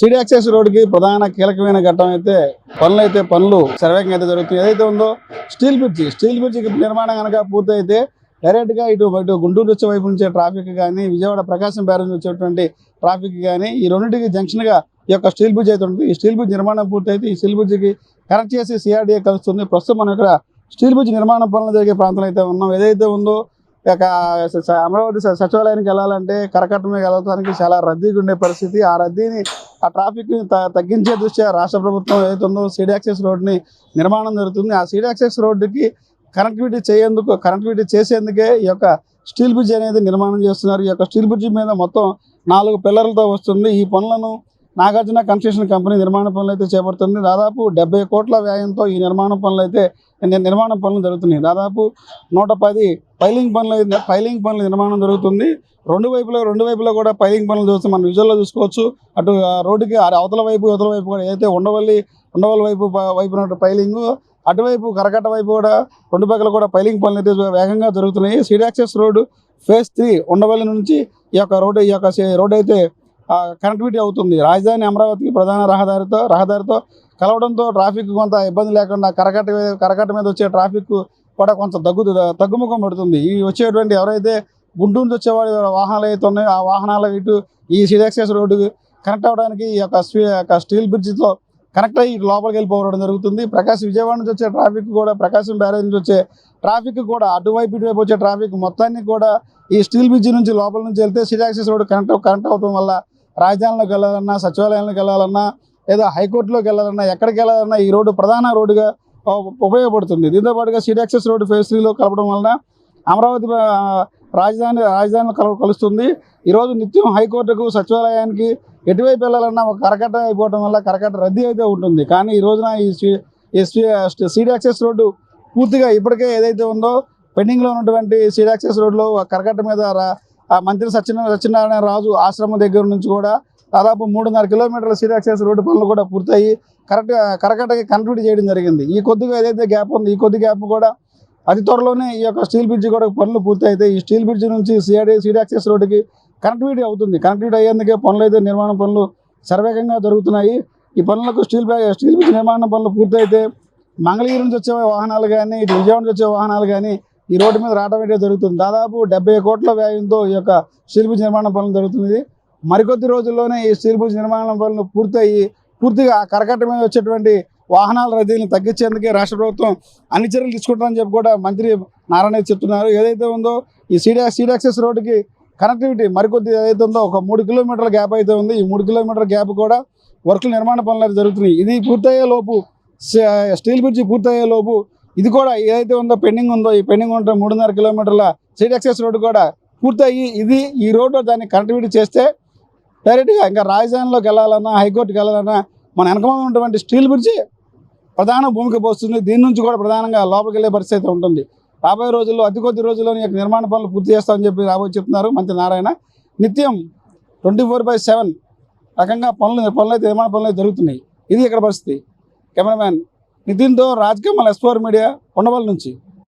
City access రోడ్డుకి ప్రధాన కీలకమైన ఘట్టం అయితే పనులు సర్వేగంగా అయితే జరుగుతుంది. ఏదైతే ఉందో స్టీల్ బ్రిడ్జి నిర్మాణం కనుక పూర్తయితే డైరెక్ట్గా ఇటు గుంటూరు వచ్చే వైపు నుంచే ట్రాఫిక్ కానీ, విజయవాడ ప్రకాశం బ్యారేజ్ వచ్చేటువంటి ట్రాఫిక్ కానీ ఈ రెండింటికి జంక్షన్గా ఈ యొక్క స్టీల్ బ్రిడ్జ్ అయితే ఉంటుంది. ఈ స్టీల్ బ్రిడ్జ్ నిర్మాణం పూర్తయితే ఈ స్టీల్ బ్రిడ్జికి కనెక్ట్ చేసి సిఆర్డీఏ కలుస్తుంది. ప్రస్తుతం మనం ఇక్కడ స్టీల్ బ్రిడ్జ్ నిర్మాణ పనులు జరిగే ప్రాంతంలో అయితే ఉన్నాం. ఏదైతే ఉందో అమరావతి సచివాలయానికి వెళ్ళాలంటే కరకట్ట మీద వెళ్ళడానికి చాలా రద్దీగా ఉండే పరిస్థితి. ఆ ట్రాఫిక్ని తగ్గించే దృష్ట్యా రాష్ట్ర ప్రభుత్వం ఏదైతే ఉందో సిటీ యాక్సెస్ రోడ్ని నిర్మాణం జరుగుతుంది. ఆ సిటీ యాక్సెస్ రోడ్డుకి కనెక్టివిటీ చేసేందుకే ఈ యొక్క స్టీల్ బ్రిడ్జ్ అనేది నిర్మాణం చేస్తున్నారు. ఈ యొక్క స్టీల్ బ్రిడ్జ్ మీద మొత్తం 4 పిల్లర్లతో వస్తుంది. ఈ పనులను నాగార్జున కన్స్ట్రక్షన్ కంపెనీ నిర్మాణ పనులు అయితే చేపడుతుంది. దాదాపు 70 కోట్ల వ్యయంతో ఈ నిర్మాణ పనులు జరుగుతున్నాయి. దాదాపు 110 పైలింగ్ పనులు నిర్మాణం జరుగుతుంది. రెండు వైపులా కూడా పైలింగ్ పనులు చూస్తే మనం విజువల్లో చూసుకోవచ్చు. అటు రోడ్డుకి అవతల వైపు కూడా ఏదైతే ఉండవల్లి వైపు పైలింగ్, అటువైపు కరకట్ట వైపు కూడా రెండు పక్కల కూడా పైలింగ్ పనులు అయితే వేగంగా జరుగుతున్నాయి. City access road phase 3 Undavalli నుంచి ఈ యొక్క రోడ్డు అయితే కనెక్టివిటీ అవుతుంది. రాజధాని అమరావతికి ప్రధాన రహదారితో కలవడంతో ట్రాఫిక్ కొంత ఇబ్బంది లేకుండా కరకట్ట మీద వచ్చే ట్రాఫిక్ కూడా కొంత తగ్గుముఖం పడుతుంది. ఈ వచ్చేటువంటి ఎవరైతే గుంటూరు వచ్చే వాహనాలు అయితే ఉన్నాయో ఆ వాహనాలు ఇటు ఈ సిటీ యాక్సెస్ రోడ్డు కనెక్ట్ అవ్వడానికి ఈ యొక్క స్టీల్ బ్రిడ్జితో కనెక్ట్ అయ్యి లోపలికి వెళ్ళిపోవడం జరుగుతుంది. విజయవాడ నుంచి వచ్చే ట్రాఫిక్ కూడా, ప్రకాశం బ్యారేజ్ నుంచి వచ్చే ట్రాఫిక్ కూడా, ఇటువైపు వచ్చే ట్రాఫిక్ మొత్తాన్ని కూడా ఈ స్టీల్ బ్రిడ్జి నుంచి లోపల నుంచి వెళ్తే సిటీ యాక్సెస్ రోడ్డు కనెక్ట్ అవడం వల్ల రాజధానిలోకి వెళ్ళాలన్నా, సచివాలయంలోకి వెళ్ళాలన్నా, లేదా హైకోర్టులోకి వెళ్ళాలన్నా, ఎక్కడికి వెళ్ళాలన్నా ఈ రోడ్డు ప్రధాన రోడ్డుగా ఉపయోగపడుతుంది. దీంతో పాటుగా సిటీ యాక్సెస్ రోడ్డు ఫేజ్ 3లో కలపడం వలన అమరావతి రాజధానిలో కలుస్తుంది. ఈరోజు నిత్యం హైకోర్టుకు, సచివాలయానికి ఎటువైపు వెళ్ళాలన్నా ఒక కరకట్ట అయిపోవడం వల్ల కరకట్ట రద్దీ అయితే ఉంటుంది. కానీ ఈ రోజున ఈ సిటీ యాక్సెస్ రోడ్డు పూర్తిగా ఇప్పటికే ఏదైతే ఉందో పెండింగ్లో ఉన్నటువంటి సిటీ యాక్సెస్ రోడ్లో కరకట్ట మీద మంత్రి సత్యనారాయణ రాజు ఆశ్రమం దగ్గర నుంచి కూడా దాదాపు 3.5 కిలోమీటర్ల సిటీ యాక్సెస్ రోడ్డు పనులు కూడా పూర్తయి కరకట్టకి కనెక్టివిటీ చేయడం జరిగింది. ఈ కొద్దిగా ఏదైతే గ్యాప్ ఉంది, ఈ కొద్ది గ్యాప్ కూడా అతి త్వరలోనే ఈ యొక్క స్టీల్ బ్రిడ్జి కూడా పనులు పూర్తయితే ఈ స్టీల్ బ్రిడ్జి నుంచి సిటీ యాక్సెస్ రోడ్డుకి కనెక్టివిటీ అవుతుంది. కనెక్టివిటీ అయ్యేందుకే నిర్మాణ పనులు సర్వేగంగా జరుగుతున్నాయి. ఈ పనులకు స్టీల్ బ్రిడ్జ్ నిర్మాణ పనులు పూర్తయితే మంగళగిరి నుంచి వచ్చే వాహనాలు కానీ, ఇటు విజయవాడ నుంచి వచ్చే వాహనాలు కానీ ఈ రోడ్డు మీద రావడం అయితే జరుగుతుంది. దాదాపు 70 కోట్ల వ్యయంతో ఈ యొక్క స్టీల్ బ్రిడ్జ్ నిర్మాణ పనులు జరుగుతుంది. మరికొద్ది రోజుల్లోనే ఈ స్టీల్ బ్రిడ్జ్ నిర్మాణ పనులు పూర్తిగా కరకట్ట మీద వచ్చేటువంటి వాహనాల రద్దీని తగ్గించేందుకే రాష్ట్ర ప్రభుత్వం అన్ని చర్యలు తీసుకుంటారని చెప్పి కూడా మంత్రి నారాయణ చెప్తున్నారు. ఏదైతే ఉందో ఈ సిటీ యాక్సెస్ రోడ్డుకి కనెక్టివిటీ మరికొద్ది ఏదైతే ఉందో ఒక 3 కిలోమీటర్ల గ్యాప్ అయితే ఉంది. ఈ 3 కిలోమీటర్ల గ్యాప్ కూడా వర్కుల నిర్మాణ పనులు అయితే జరుగుతున్నాయి. ఇది పూర్తయ్యే లోపు, స్టీల్ బ్రిడ్జి పూర్తయ్యే లోపు ఇది కూడా ఏదైతే ఉందో పెండింగ్ ఉందో ఈ పెండింగ్ ఉంటే 3.5 కిలోమీటర్ల సిటీ యాక్సెస్ రోడ్డు కూడా పూర్తయ్యి ఈ రోడ్డు దాన్ని కనెక్టివిటీ చేస్తే డైరెక్ట్గా ఇంకా రాజధానిలోకి వెళ్ళాలన్నా, హైకోర్టుకి వెళ్ళాలన్నా మన వెనకమంది ఉన్నటువంటి స్టీల్ బ్రిడ్జి ప్రధాన భూమికి పోస్తుంది. దీని నుంచి కూడా ప్రధానంగా లోపలికి వెళ్ళే పరిస్థితి ఉంటుంది. రాబోయే రోజుల్లో అతి కొద్ది రోజుల్లోనే నిర్మాణ పనులు పూర్తి చేస్తామని చెప్పి చెప్తున్నారు మంత్రి నారాయణ. నిత్యం 24/7 రకంగా నిర్మాణ పనులు జరుగుతున్నాయి. ఇది ఇక్కడ పరిస్థితి. కెమెరామ్యాన్ నితిన్తో రాజ్ కమల్, S4 మీడియా, ఉండవల్లి నుంచి.